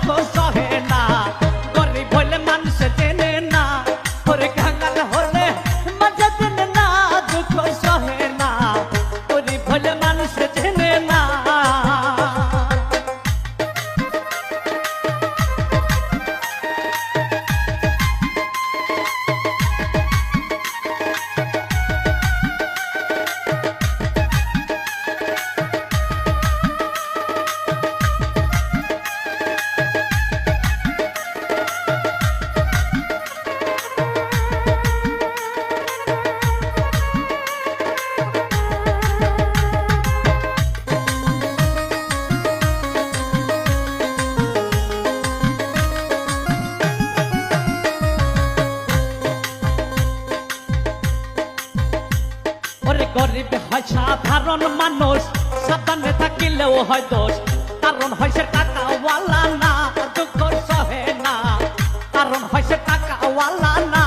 দুঃখ সহে না গরিব হইলে মানুষ চেনে না ওরে কাঙ্গাল হলে মজা চেনে না দুঃখ সহে না গরিব হইলে মানুষ চেনে না গরিব হয় সাধারণ মানুষ সাবধানে থাকিলেও হয় দোষ কারণ হয় সে টাকাওয়ালা না দুঃখ সহে না কারণ হয় সে টাকাওয়ালা না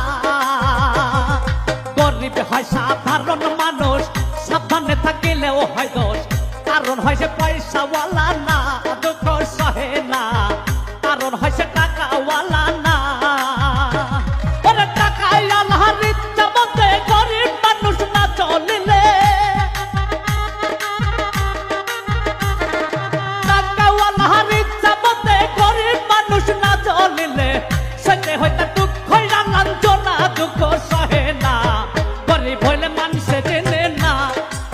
গরিব হয় সাধারণ মানুষ সাবধানে থাকিলেও হয় দোষ কারণ হয় সে পয়সাওয়ালা না দুঃখ সহে না কারণ হয় সে টাকাওয়ালা না ওরে টাকায় আল্লাহর ইচ্ছা মতে গরিব মানুষ না চলিলে টাকাওয়ালার ইচ্ছা মতে গরিব মানুষ না চলিলে সইতে হইতে দুঃখ লাঞ্ছনা দুঃখ সহে না গরিব হইলে মানুষে চেনে না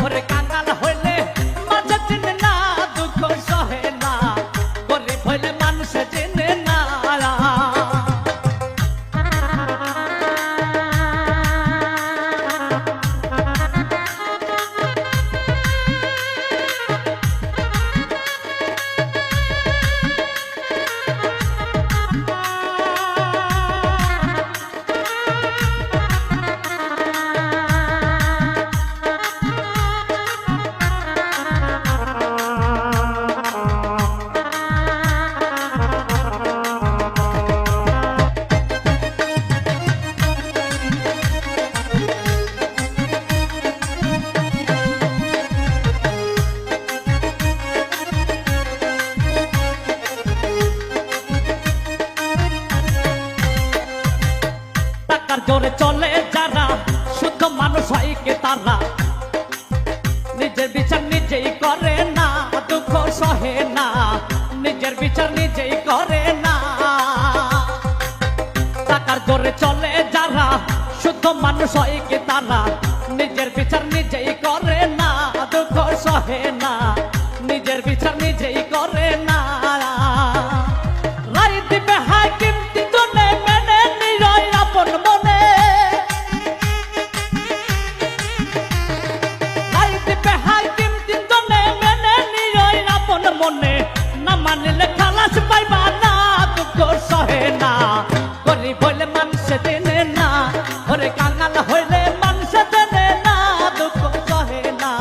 ওরে কাঙ্গাল হইলে মাঝে চেনে না দুঃখ সহে না গরিব হইলে মানুষে চেনে না জোরে চলে যারা শুদ্ধ মানুষ হয় কে তারা নিজের বিচার নিজেই করে না দুঃখ সহে না নিজের বিচার নিজেই করে না টাকার জোরে চলে যারা শুদ্ধ মানুষ হয় কে তারা নিজের বিচার নিজেই করে না দুঃখ সহে না নিজের বিচার নিজেই করে না রায় দিবে হাকিম তিনজনে মেনে নিরয় আপন মনে রায় দিবে হাকিম তিনজনে মেনে নিরয় আপন মনে না মানিলে খালাস পাইবা না দুঃখ সহে না গরিব হইলে মানুষে চেনে না ওরে কাঙ্গাল হইলে মানুষে চেনে না দুঃখ সহে না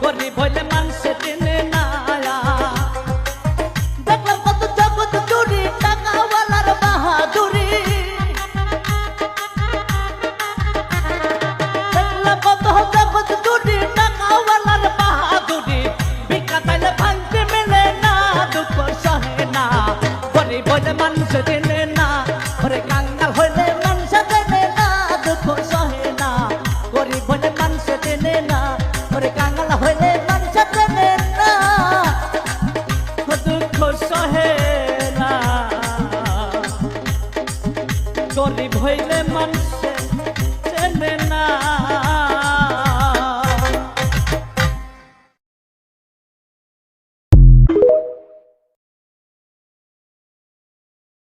গরিব হইলে মানুষে চেনে না দেখলাম কত জগৎ জুড়ি টাকাওয়ালার বাহাদুরি দেখলাম কত জগৎ জুড়ি টাকাওয়ালার বাহাদুরি ভিক্ষা চাইলে ভাঙতে মেলে না দুঃখ সহে না গরিব হইলে মানুষে চেনে না ওরে কাঙ্গাল হইলে মানুষে চেনে না দুঃখ সহে না গরিব হইলে মানুষে চেনে না ওরে কাঙ্গাল হইলে মানুষে চেনে না দুঃখ সহে না গরিব হইলে মানুষে চেনে না।